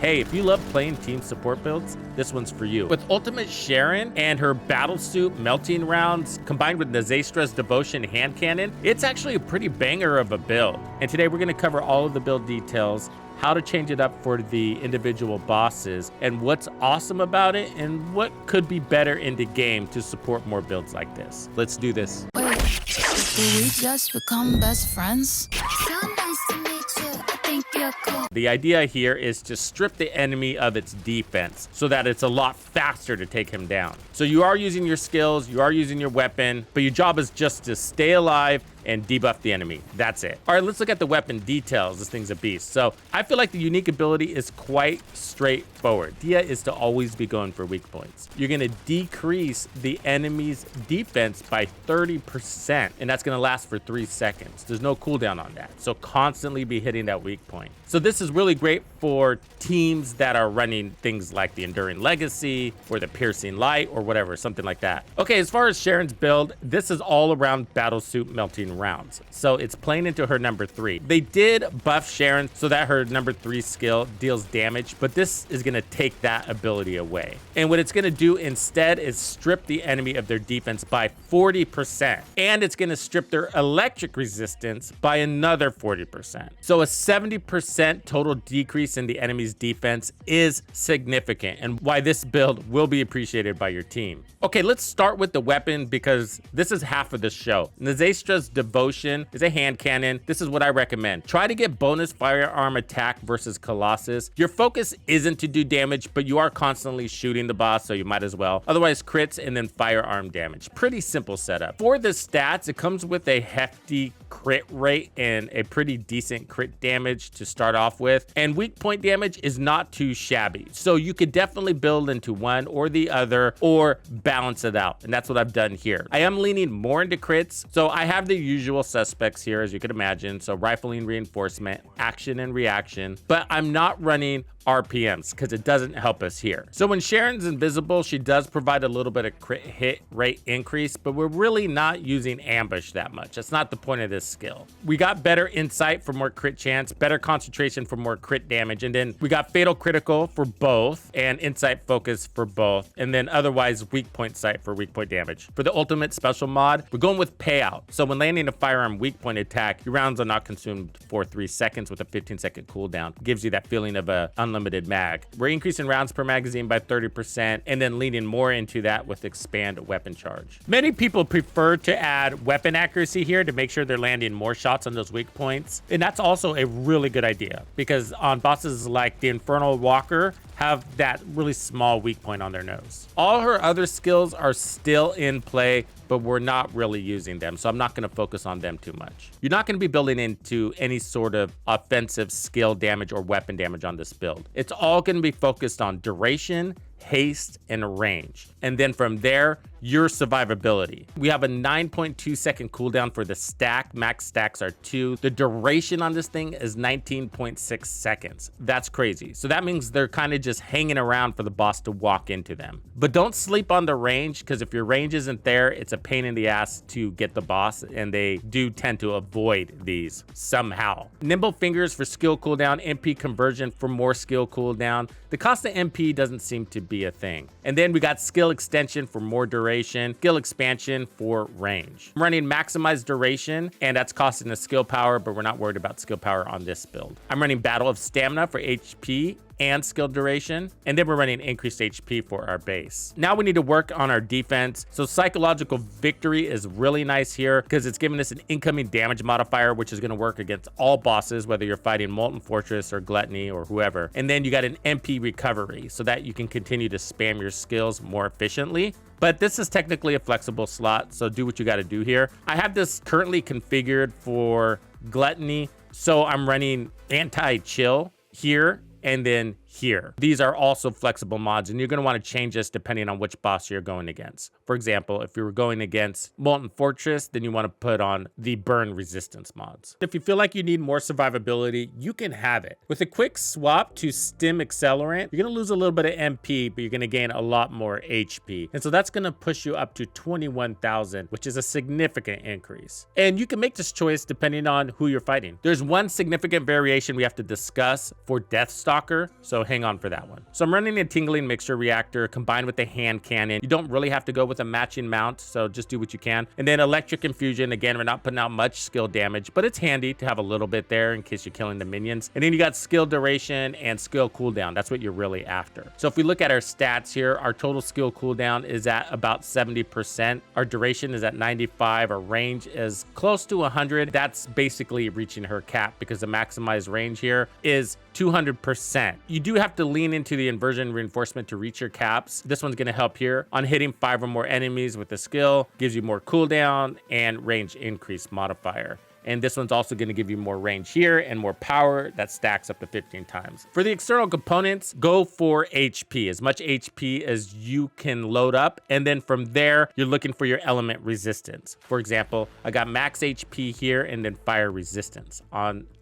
Hey, if you love playing team support builds, this one's for you. With Ultimate Sharen and her Battlesuit Melting rounds, combined with Nazeistra's Devotion hand cannon, it's actually a pretty banger of a build. And today we're gonna cover all of the build details, how to change it up for the individual bosses, and what's awesome about it, and what could be better in the game to support more builds like this. Let's do this. Wait, did we just become best friends? So nice to meet you. I think you're cool. The idea here is to strip the enemy of its defense so that it's a lot faster to take him down. So you are using your skills, you are using your weapon, but your job is just to stay alive and debuff the enemy. That's it. All right, let's look at the weapon details. This thing's a beast. So I feel like the unique ability is quite straightforward. The idea is to always be going for weak points. You're gonna decrease the enemy's defense by 30%, and that's gonna last for 3 seconds. There's no cooldown on that. So constantly be hitting that weak point. So this is really great for teams that are running things like the Enduring Legacy or the Piercing Light or whatever, something like that. Okay, as far as Sharen's build, this is all around Battlesuit Melting rounds. So it's playing into her number 3. They did buff Sharen so that her number 3 skill deals damage, but this is gonna take that ability away. And what it's gonna do instead is strip the enemy of their defense by 40%. And it's gonna strip their electric resistance by another 40%. So a 70% total decrease in the enemy's defense is significant, and why this build will be appreciated by your team. Okay, let's start with the weapon because this is half of the show. Nazeistra's Devotion is a hand cannon. This is what I recommend. Try to get bonus firearm attack versus Colossus. Your focus isn't to do damage, but you are constantly shooting the boss, so you might as well. Otherwise, crits and then firearm damage. Pretty simple setup. For the stats, it comes with a hefty crit rate and a pretty decent crit damage to start off with. And weak point damage is not too shabby. So you could definitely build into one or the other or balance it out. And that's what I've done here. I am leaning more into crits. So I have the usual suspects here, as you could imagine. So rifling reinforcement, action and reaction, but I'm not running RPMs because it doesn't help us here. So when Sharen's invisible, she does provide a little bit of crit hit rate increase, but we're really not using ambush that much. That's not the point of this skill. We got better insight for more crit chance, better concentration for more crit damage, and then we got fatal critical for both and insight focus for both, and then otherwise weak point sight for weak point damage. For the ultimate special mod, we're going with payout. So when landing a firearm weak point attack, your rounds are not consumed for 3 seconds with a 15-second cooldown. Gives you that feeling of a unlimited mag. We're increasing rounds per magazine by 30% and then leaning more into that with expand weapon charge. Many people prefer to add weapon accuracy here to make sure they're landing more shots on those weak points. And that's also a really good idea because on bosses like the Infernal Walker have that really small weak point on their nose. All her other skills are still in play, but we're not really using them, so I'm not going to focus on them too much. You're not going to be building into any sort of offensive skill damage or weapon damage on this build. It's all going to be focused on duration, haste, and range. And then from there, your survivability. We have a 9.2 second cooldown for the stack. Max stacks are 2. The duration on this thing is 19.6 seconds. That's crazy. So that means they're kind of just hanging around for the boss to walk into them. But don't sleep on the range, because if your range isn't there, it's a pain in the ass to get the boss, and they do tend to avoid these somehow. Nimble fingers for skill cooldown, MP conversion for more skill cooldown. The cost of MP doesn't seem to be a thing. And then we got skill extension for more duration, skill expansion for range. I'm running maximized duration, and that's costing the skill power, but we're not worried about skill power on this build. I'm running Battle of Stamina for HP and skill duration, and then we're running increased HP for our base. Now we need to work on our defense. So psychological victory is really nice here because it's giving us an incoming damage modifier, which is going to work against all bosses, whether you're fighting Molten Fortress or Gluttony or whoever. And then you got an MP recovery so that you can continue to spam your skills more efficiently. But this is technically a flexible slot, so do what you got to do here. I have this currently configured for Gluttony, so I'm running anti-chill here and then here. These are also flexible mods, and you're going to want to change this depending on which boss you're going against. For example, if you were going against Molten Fortress, then you want to put on the burn resistance mods. If you feel like you need more survivability, you can have it. With a quick swap to stim accelerant, you're going to lose a little bit of MP, but you're going to gain a lot more HP. And so that's going to push you up to 21,000, which is a significant increase. And you can make this choice depending on who you're fighting. There's one significant variation we have to discuss for Death Stalker. So so hang on for that one. So I'm running a tingling mixture reactor combined with the hand cannon. You don't really have to go with a matching mount, so just do what you can. And then electric infusion. Again, we're not putting out much skill damage, but it's handy to have a little bit there in case you're killing the minions. And then you got skill duration and skill cooldown. That's what you're really after. So if we look at our stats here, our total skill cooldown is at about 70%. Our duration is at 95. Our range is close to 100. That's basically reaching her cap because the maximized range here is 200%. You do have to lean into the inversion reinforcement to reach your caps. This one's going to help here on hitting 5 or more enemies with the skill, gives you more cooldown and range increase modifier. And this one's also going to give you more range here and more power that stacks up to 15 times. For the external components, go for HP, as much HP as you can load up. And then from there, you're looking for your element resistance. For example, I got max HP here and then fire resistance.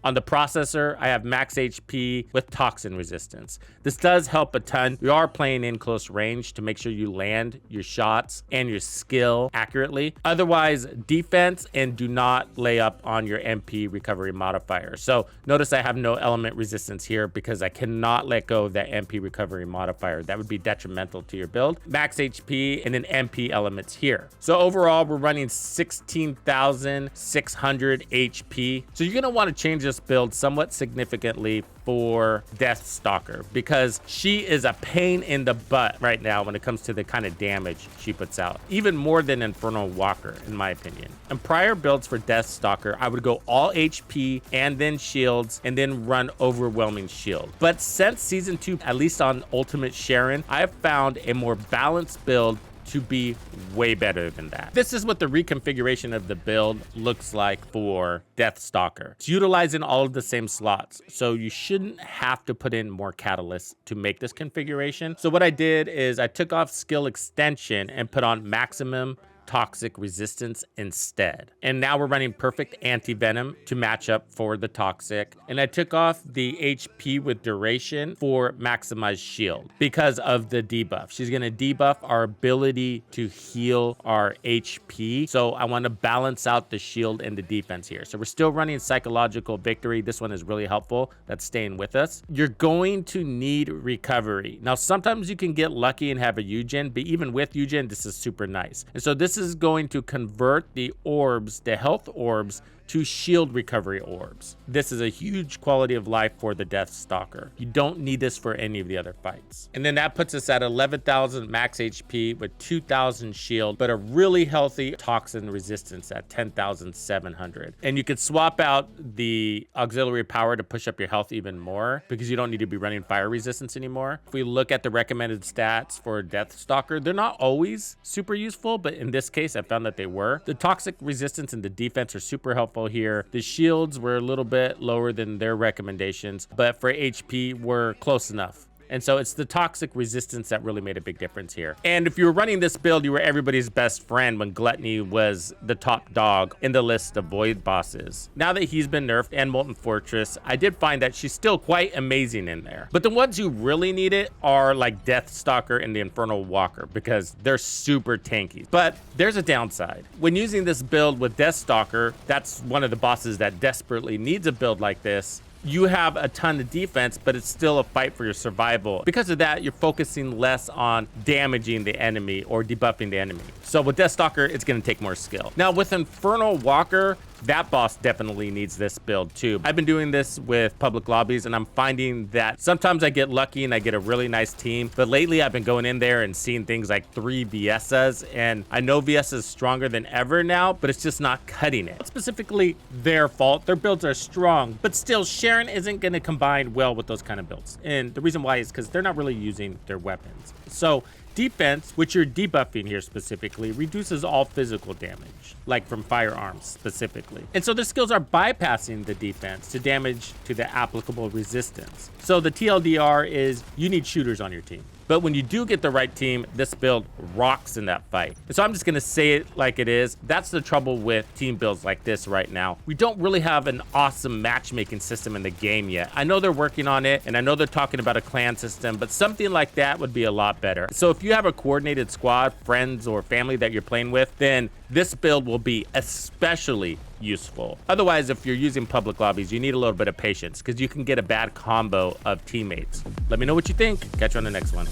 On the processor, I have max HP with toxin resistance. This does help a ton. We are playing in close range to make sure you land your shots and your skill accurately. Otherwise, defense and do not lay up on your MP recovery modifier. So notice I have no element resistance here because I cannot let go of that MP recovery modifier. That would be detrimental to your build. Max HP and then MP elements here. So overall, we're running 16,600 HP. So you're gonna want to change this build somewhat significantly for Death Stalker because she is a pain in the butt right now when it comes to the kind of damage she puts out, even more than Infernal Walker in my opinion. In prior builds for Death Stalker, I would go all HP and then shields and then run overwhelming shield. But since season 2, at least on Ultimate Sharen, I have found a more balanced build to be way better than that. This is what the reconfiguration of the build looks like for Death Stalker. It's utilizing all of the same slots, so you shouldn't have to put in more catalysts to make this configuration. So what I did is I took off skill extension and put on maximum toxic resistance instead. And now we're running perfect anti-venom to match up for the toxic. And I took off the HP with duration for maximized shield because of the debuff. She's going to debuff our ability to heal our HP. So I want to balance out the shield and the defense here. So we're still running psychological victory. This one is really helpful. That's staying with us. You're going to need recovery. Now, sometimes you can get lucky and have a Eugen, but even with Eugen, this is super nice. And so this is going to convert the orbs, the health orbs, to shield recovery orbs. This is a huge quality of life for the Death Stalker. You don't need this for any of the other fights. And then that puts us at 11,000 max HP with 2,000 shield, but a really healthy toxin resistance at 10,700. And you could swap out the auxiliary power to push up your health even more because you don't need to be running fire resistance anymore. If we look at the recommended stats for Death Stalker, they're not always super useful, but in this case, I found that they were. The toxic resistance and the defense are super helpful here. The shields were a little bit lower than their recommendations, but for HP, we're close enough. And so it's the toxic resistance that really made a big difference here. And if you were running this build, you were everybody's best friend when Gluttony was the top dog in the list of void bosses. Now that he's been nerfed and Molten Fortress, I did find that she's still quite amazing in there. But the ones who really need it are like Death Stalker and the Infernal Walker because they're super tanky. But there's a downside. When using this build with Death Stalker, that's one of the bosses that desperately needs a build like this. You have a ton of defense, but it's still a fight for your survival. Because of that, you're focusing less on damaging the enemy or debuffing the enemy. So with Death Stalker, it's going to take more skill. Now with Infernal Walker, that boss definitely needs this build too. I've been doing this with public lobbies and I'm finding that sometimes I get lucky and I get a really nice team, but lately I've been going in there and seeing things like 3 VSs, and I know VS is stronger than ever now, but it's just not cutting it. It's specifically their fault. Their builds are strong, but still Sharen isn't going to combine well with those kind of builds. And the reason why is because they're not really using their weapons. So defense, which you're debuffing here specifically, reduces all physical damage, like from firearms specifically. And so the skills are bypassing the defense to damage to the applicable resistance. So the TLDR is you need shooters on your team. But when you do get the right team, this build rocks in that fight. And so I'm just going to say it like it is. That's the trouble with team builds like this right now. We don't really have an awesome matchmaking system in the game yet. I know they're working on it, and I know they're talking about a clan system, but something like that would be a lot better. So if you have a coordinated squad, friends, or family that you're playing with, then this build will be especially useful. Otherwise, if you're using public lobbies, you need a little bit of patience because you can get a bad combo of teammates. Let me know what you think. Catch you on the next one.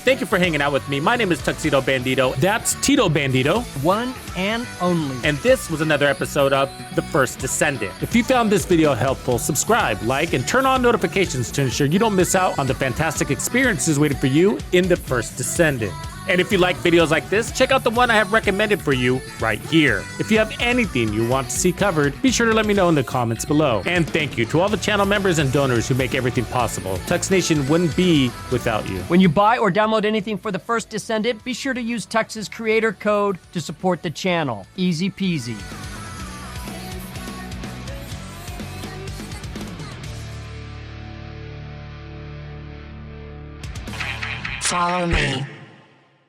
Thank you for hanging out with me. My name is Tuxedo Bandido. That's Tito Bandido. One and only. And this was another episode of The First Descendant. If you found this video helpful, subscribe, like, and turn on notifications to ensure you don't miss out on the fantastic experiences waiting for you in The First Descendant. And if you like videos like this, check out the one I have recommended for you right here. If you have anything you want to see covered, be sure to let me know in the comments below. And thank you to all the channel members and donors who make everything possible. Tux Nation wouldn't be without you. When you buy or download anything for The First Descendant, be sure to use Tux's creator code to support the channel. Easy peasy. Follow me.